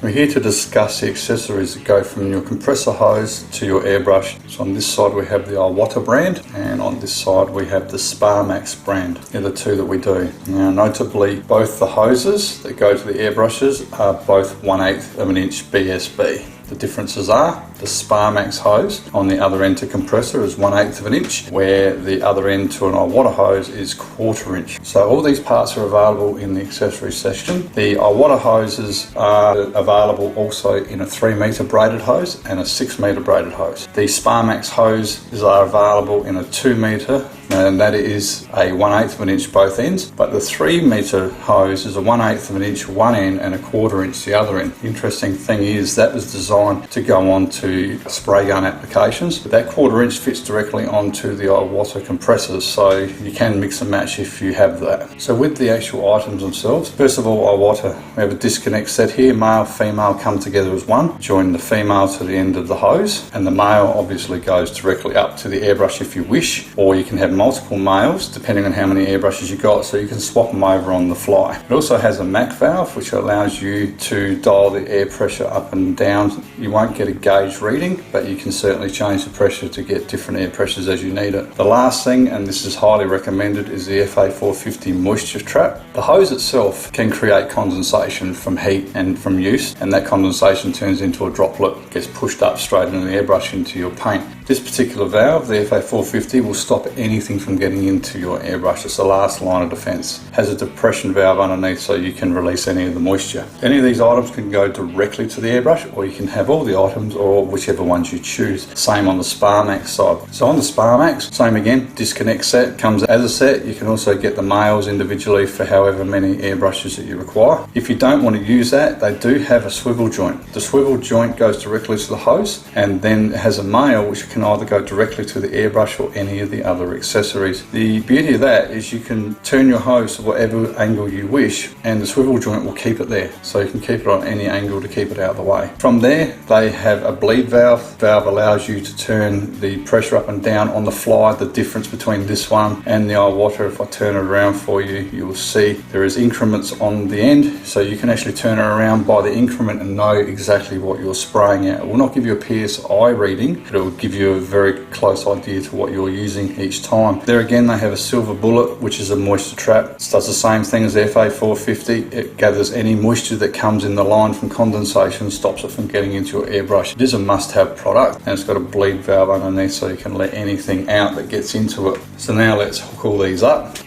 We're here to discuss the accessories that go from your compressor hose to your airbrush. So on this side we have the Iwata brand, and on this side we have the Sparmax brand. They're the two that we do. Now notably, both the hoses that go to the airbrushes are both 1/8 of an inch BSB. The differences are the Sparmax hose on the other end to compressor is 1/8 of an inch, where the other end to an Iwata hose is 1/4 inch. So all these parts are available in the accessories section. The Iwata hoses are available also in a 3-meter braided hose and a 6-meter braided hose. The Sparmax hoses are available in a 2-meter, and that is a 1/8 of an inch both ends, but the 3-meter hose is a 1/8 of an inch one end and a 1/4 inch the other end. Interesting thing is that was designed to go on to spray gun applications, but that 1/4 inch fits directly onto the Iwata compressors, so you can mix and match if you have that. So with the actual items themselves, first of all, Iwata, we have a disconnect set here. Male, female come together as one. Join the female to the end of the hose, and the male obviously goes directly up to the airbrush if you wish, or you can have multiple males depending on how many airbrushes you got, so you can swap them over on the fly. It also has a MAC valve which allows you to dial the air pressure up and down. You won't get a gauge reading, but you can certainly change the pressure to get different air pressures as you need it. The last thing, and this is highly recommended, is the FA450 moisture trap. The hose itself can create condensation from heat and from use, and that condensation turns into a droplet, gets pushed up straight into the airbrush into your paint. This particular valve, the FA450, will stop anything from getting into your airbrush. It's the last line of defense. It has a depression valve underneath so you can release any of the moisture. Any of these items can go directly to the airbrush, or you can have all the items or whichever ones you choose. Same on the Sparmax side. So on the Sparmax, same again, disconnect set comes as a set. You can also get the males individually for however many airbrushes that you require. If you don't want to use that, they do have a swivel joint. The swivel joint goes directly to the hose, and then it has a male which can either go directly to the airbrush or any of the other accessories. The beauty of that is you can turn your hose to whatever angle you wish, and the swivel joint will keep it there, so you can keep it on any angle to keep it out of the way. From there they have a bleed valve. The valve allows you to turn the pressure up and down on the fly. The difference between this one and the Iwata, if I turn it around for you, you will see there is increments on the end, so you can actually turn it around by the increment and know exactly what you're spraying at. It will not give you a PSI reading, but it will give you a very close idea to what you're using each time. There again they have a silver bullet, which is a moisture trap. It does the same thing as the FA450. It gathers any moisture that comes in the line from condensation, stops it from getting into your airbrush. It is a must-have product, and it's got a bleed valve underneath so you can let anything out that gets into it. So now let's hook all these up.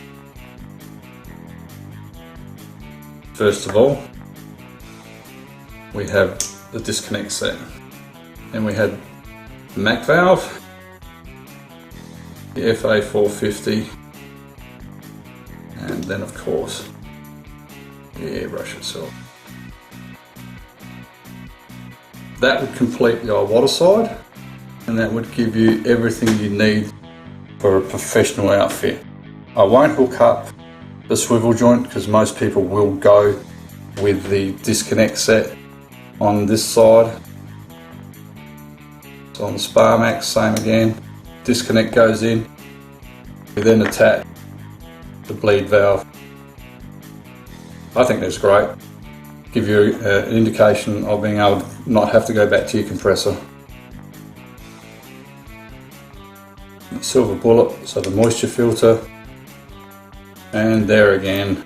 First of all, we have the disconnect set. Then we had the MAC valve, the FA450, and then of course the airbrush itself. That would complete the Iwata side, and that would give you everything you need for a professional outfit. I won't hook up the swivel joint because most people will go with the disconnect set on this side. So on the Sparmax, same again, disconnect goes in, we then attach the bleed valve. I think that's great. Give you an indication of being able to not have to go back to your compressor. Silver bullet, so the moisture filter, and there again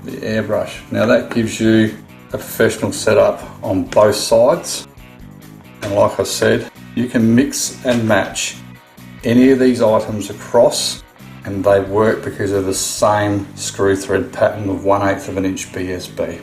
the airbrush. Now that gives you a professional setup on both sides, and like I said, you can mix and match any of these items across and they work because of the same screw thread pattern of 1/8 of an inch BSB.